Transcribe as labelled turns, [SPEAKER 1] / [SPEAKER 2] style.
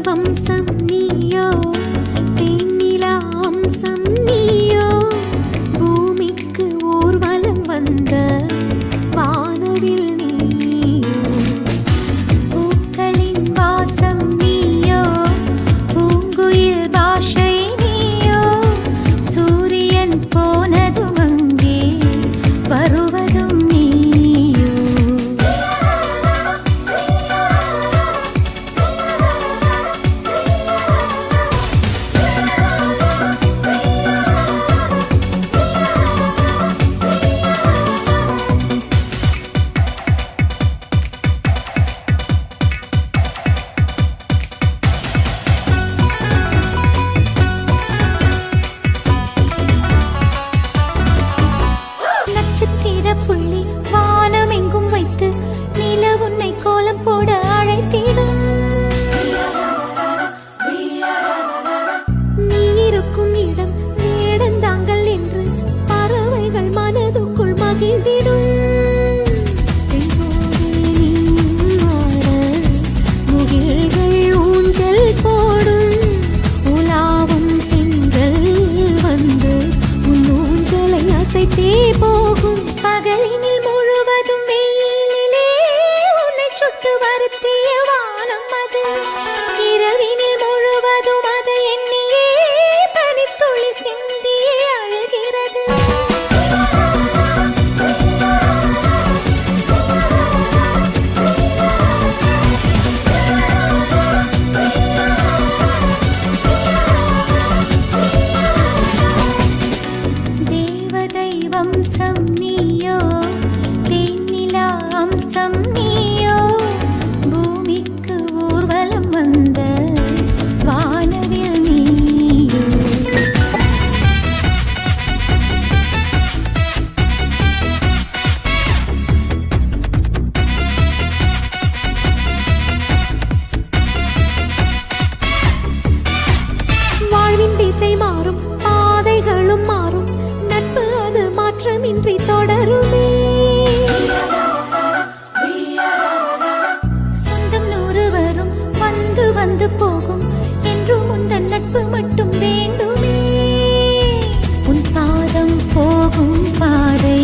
[SPEAKER 1] வம்சம் நீயோ, தேனிலா அம்சம் நீயோ, பூமிக்கு ஊர்வலம் வந்த வானவில் நீயோ. பூக்களின் வாசம் நீயோ, பூங்குயில் பாஷை நீயோ, சூரியன் போனதும் அங்கே வருவதும் நீயோ. நட்சத்திர புள்ளி வானம் எங்கும் வைத்து நில உன்னை கோலம் போட அழைத்திடும். நீ இருக்கும் இடம் வேடந்தாங்கள் என்று பறவைகள் மனதுக்குள் மகிழ்ந்திடும். தெய்வோடு நீயும் ஆட முகில்கள் ஊஞ்சல் போடும். உலாவும் பெண்கள் வந்து உன் ஊஞ்சலை அசைத்தே போகும். பகலினில் முழுவதும் வெயிலிலே உன்னை சுட்டு வருத்திய வானம் அது. இரவினில் முழுவதும் அதை எண்ணியே பனித்துளி சிந்தியே அழுகிறது. தேவதை வம்சம் நீயோ, தேனிலா அம்சம் நீயோ, பூமிக்கு ஊர்வலம் வந்த வானவில் நீயோ. வாழ்வின் திசை மாறும், பாதைகளும் மாறும், நட்பு அது மாற்றமின்றி தொடருமே. சொந்தம் 100 வரும், வந்து வந்து போகும், என்றும் உந்தன் நட்பு மட்டும் வேண்டுமே. உன் பாதம் போகும் பாதை